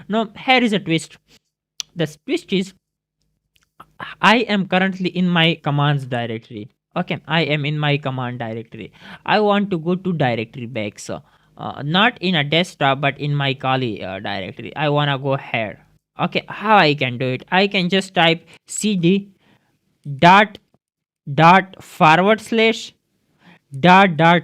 Now here is a twist. The twist is I am currently in my commands directory. Okay, I am in my command directory. I want to go to directory back. Not in a desktop but in my Kali directory. I want to go here. Okay, how I can do it? I can just type cd dot forward slash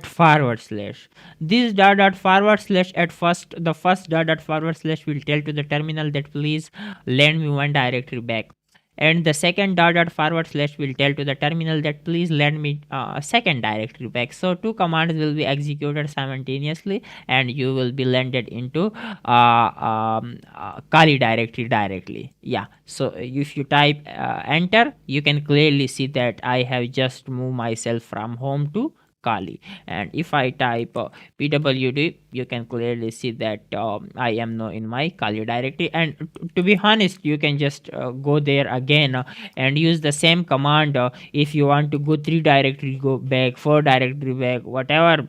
forward slash. This forward slash, at first the first forward slash will tell to the terminal that please lend me one directory back, and the second forward slash will tell to the terminal that please lend me a second directory back. So two commands will be executed simultaneously and you will be landed into Kali directory directly. Yeah, so if you type enter, you can clearly see that I have just moved myself from home to Kali. And if I type pwd, you can clearly see that I am now in my Kali directory. And to be honest, you can just go there again and use the same command. If you want to go 3 directory go back, 4 directory back, whatever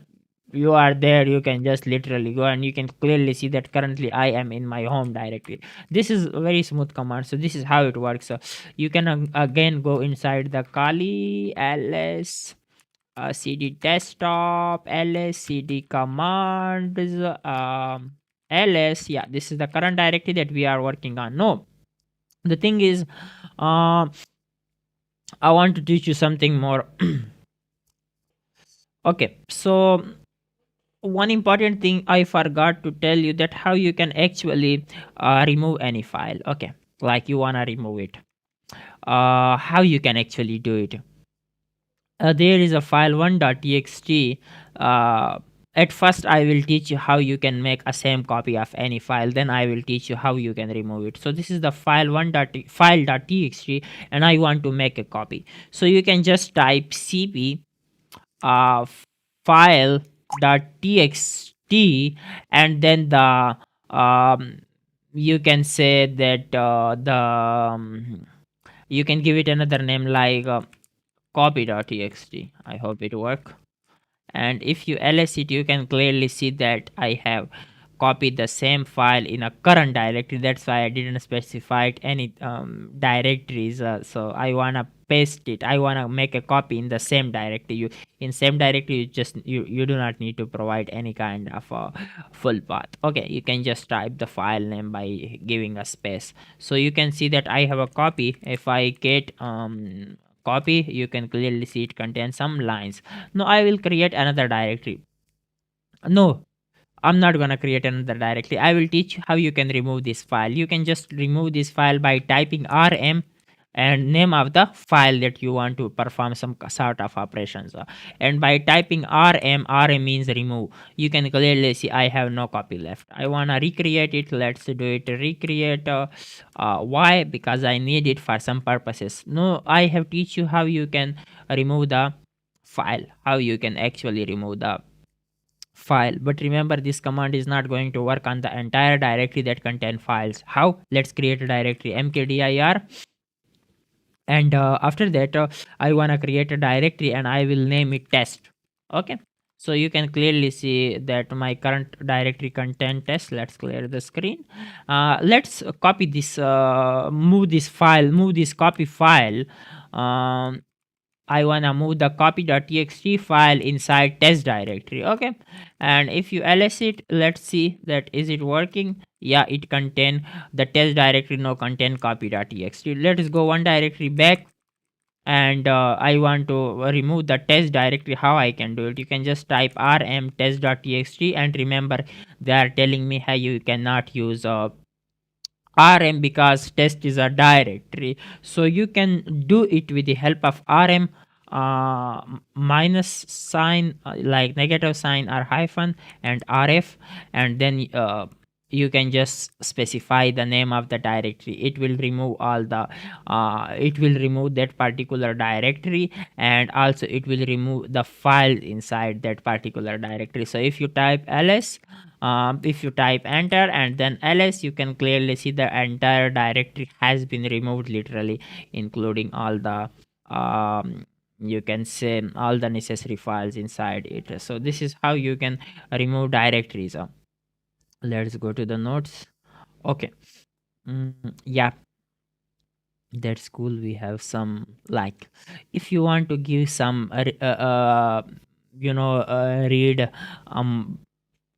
you are there, you can just literally go and you can clearly see that currently I am in my home directory. This is a very smooth command. So this is how it works. You can again go inside the Kali ls cd desktop ls cd commands ls. Yeah, this is the current directory that we are working on. No, the thing is, uh, I want to teach you something more. Okay, so one important thing I forgot to tell you, that how you can actually remove any file. Okay, like you wanna remove it, how you can actually do it. There is a file 1.txt. uh, at first I will teach you how you can make a same copy of any file, then I will teach you how you can remove it. So this is the file file.txt, and I want to make a copy. So you can just type cp uh, file.txt, and then the you can say that you can give it another name like copy.txt. I hope it work. And if you ls it, you can clearly see that I have copied the same file in a current directory. That's why I didn't specify any directories. So I wanna paste it, I wanna make a copy in the same directory. You in same directory, you do not need to provide any kind of full path. Okay, you can just type the file name by giving a space. So you can see that I have a copy. If I get copy, you can clearly see it contains some lines. Now I will create another directory. No, I'm not gonna create another directory. I will teach you how you can remove this file. You can just remove this file by typing rm and name of the file that you want to perform some sort of operations. And by typing rm means remove. You can clearly see I have no copy left. I wanna recreate it. Let's do it. Recreate. Why? Because I need it for some purposes. No, I have teach you how you can remove the file, how you can actually remove the file. But remember, this command is not going to work on the entire directory that contain files. How? Let's create a directory mkdir, and after that I want to create a directory and I will name it test. Okay, so you can clearly see that my current directory contain test. Let's clear the screen. Let's copy this, move this file, move this copy file. um, I wanna move the copy.txt file inside test directory. Okay, and if you ls it, let's see that is it working. Yeah, it contain the test directory, no contain copy.txt. Let's go one directory back, and I want to remove the test directory. How I can do it? You can just type rm test.txt, and remember they are telling me how you cannot use rm because test is a directory. So you can do it with the help of rm minus sign, like negative sign or hyphen, and rf, and then you can just specify the name of the directory. It will remove all the it will remove that particular directory, and also it will remove the file inside that particular directory. So if you type ls, if you type enter and then ls, you can clearly see the entire directory has been removed literally, including all the you can say all the necessary files inside it. So this is how you can remove directories. Let's go to the notes. Okay. Yeah, that's cool. We have some, like, if you want to give some read um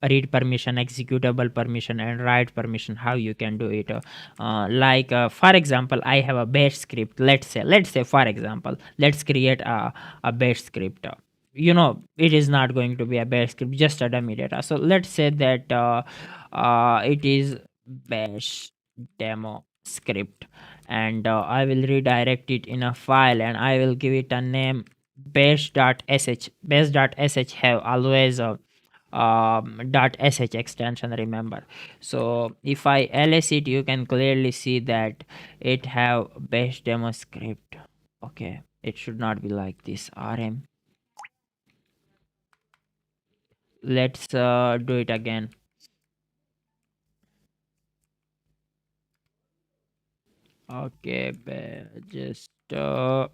read permission, executable permission, and write permission, how you can do it. For example, I have a bash script. Let's say for example, let's create a bash script. It is not going to be a bash script, just a dummy data. So let's say that it is bash demo script, and I will redirect it in a file, and I will give it a name bash.sh. Bash.sh have always a .sh extension, remember. So if I ls it, you can clearly see that it have bash demo script. Okay, it should not be like this. Rm, let's do it again. Okay, just do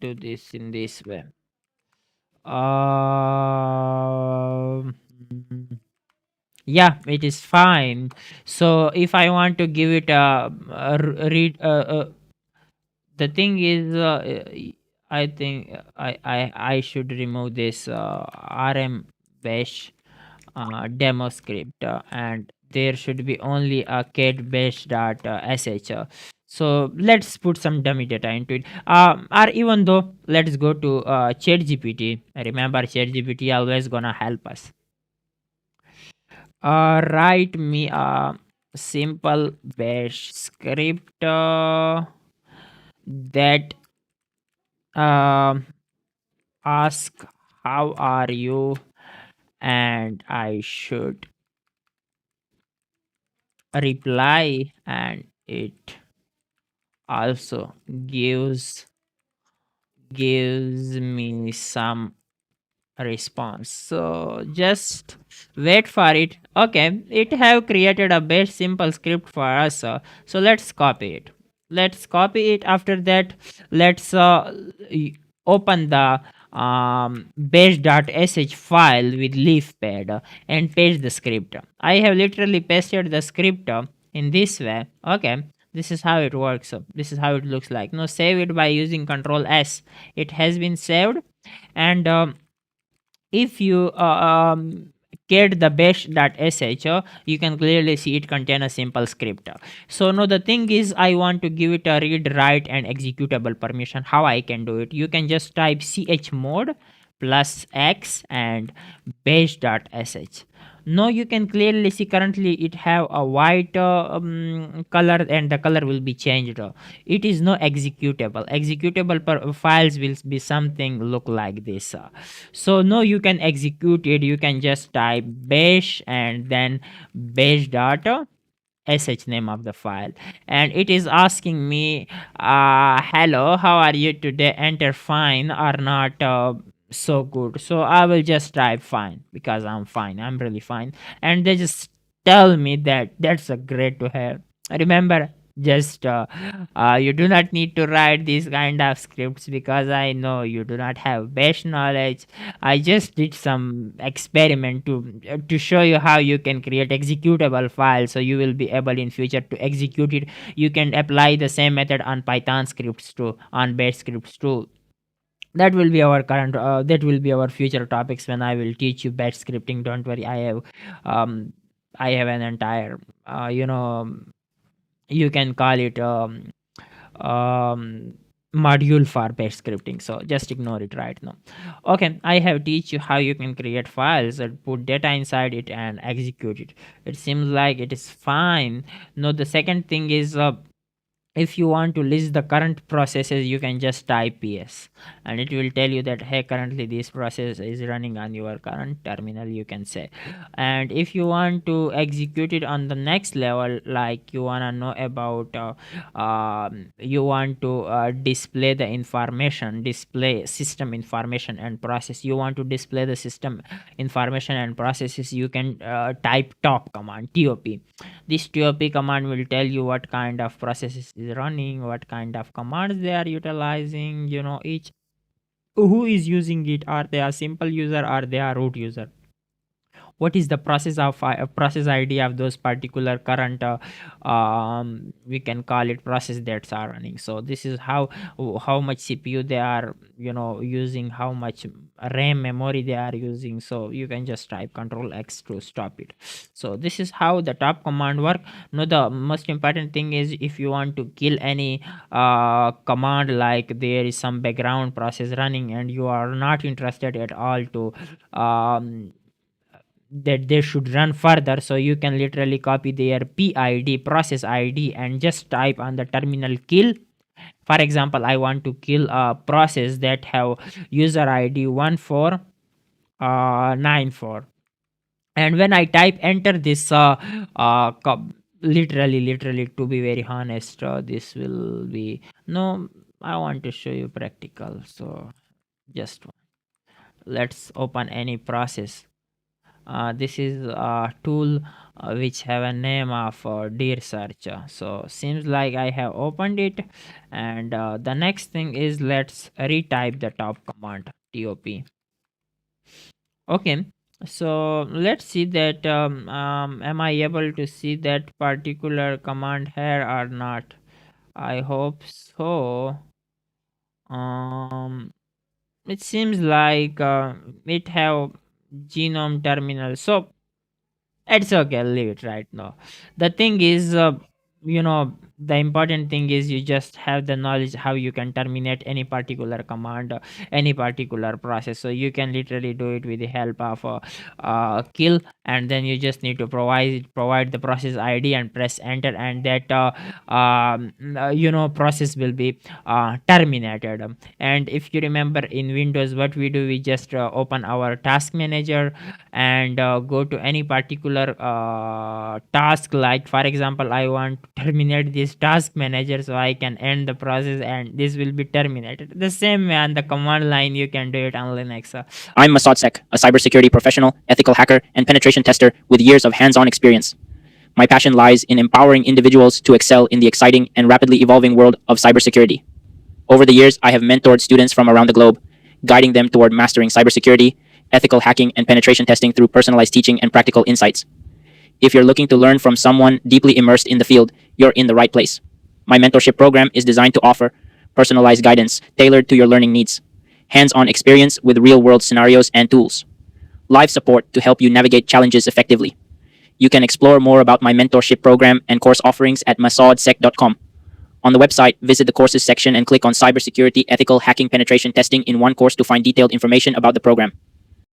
this in this way. um yeah, it is fine. So if I want to give it a read, the thing is, I think I should remove this rm bash demo script, and there should be only a cat bash dot sh. So let's put some dummy data into it. Or even though, let's go to chat gpt. Remember, chat gpt always gonna help us. Write me a simple bash script that um ask how are you, and I should reply, and it also gives me some response. So just wait for it. Okay, it have created a best simple script for us. So let's copy it. After that, let's open the bash.sh file with leaf pad, and paste the script. I have literally pasted the script in this way. Okay, this is how it works. This is how it looks like. Now save it by using control s. It has been saved. And if you get the bash.sh, you can clearly see it contain a simple script. So now the thing is, I want to give it a read, write, and executable permission. How I can do it? You can just type chmod plus x and bash.sh. Now you can clearly see currently it have a white color, and the color will be changed. It is no executable. Files will be something look like this. So now you can execute it. You can just type bash and then bash dot sh name of the file, and it is asking me, hello, how are you today? Enter fine or not so good. So I will just type fine, because I'm fine, I'm really fine. And they just tell me that that's a great to have. Remember, just you do not need to write these kind of scripts, because I know you do not have base knowledge. I just did some experiment to show you how you can create executable files, so you will be able in future to execute it. You can apply the same method on python scripts too, on bash scripts too. That will be our current that will be our future topics when I will teach you bash scripting. Don't worry, um I have an entire you can call it um, module for bash scripting. So just ignore it right now. Okay, I have teach you how you can create files and put data inside it and execute it. It seems like it is fine. Now the second thing is, if you want to list the current processes, you can just type ps, and it will tell you that, hey, currently this process is running on your current terminal, you can say. And if you want to execute it on the next level, like you want to know about you want to display system information and process, you want to display the system information and processes, you can type top command, top. This top command will tell you what kind of processes is running, what kind of commands they are utilizing, each who is using it, are they a simple user or they are root user. what is the process id of those particular current we can call it process that's are running. So this is how much cpu they are using, how much ram memory they are using. So you can just type control x to stop it. So this is how the top command work. Now the most important thing is, if you want to kill any command, like there is some background process running and you are not interested at all to that they should run further, so you can literally copy their PID, process ID, and just type on the terminal kill. For example, I want to kill a process that have user ID 1494, and when I type enter this literally, to be very honest, this will be no, I want to show you practical. So just let's open any process. This is a tool which have a name of deer search. So seems like I have opened it, and the next thing is, let's retype the top command, top. Okay, so let's see that am I able to see that particular command here or not. I hope so. It seems like it have genome terminal, so it's okay, leave it right now. The thing is, the important thing is you just have the knowledge how you can terminate any particular command, any particular process. So you can literally do it with the help of kill, and then you just need to provide the process ID and press enter, and that process will be terminated. And if you remember, in Windows, what we do, we just open our task manager and go to any particular task. Like for example, I want to terminate this task manager, so I can end the process and this will be terminated. The same way on the command line you can do it on Linux. I'm MasaudSec, a cybersecurity professional, ethical hacker, and penetration tester with years of hands-on experience. My passion lies in empowering individuals to excel in the exciting and rapidly evolving world of cybersecurity. Over the years, I have mentored students from around the globe, guiding them toward mastering cybersecurity, ethical hacking, and penetration testing through personalized teaching and practical insights. If you're looking to learn from someone deeply immersed in the field, you're in the right place. My mentorship program is designed to offer personalized guidance tailored to your learning needs, hands-on experience with real-world scenarios and tools, live support to help you navigate challenges effectively. You can explore more about my mentorship program and course offerings at MasaudSec.com. On the website, visit the courses section and click on cybersecurity, ethical hacking, penetration testing in one course to find detailed information about the program.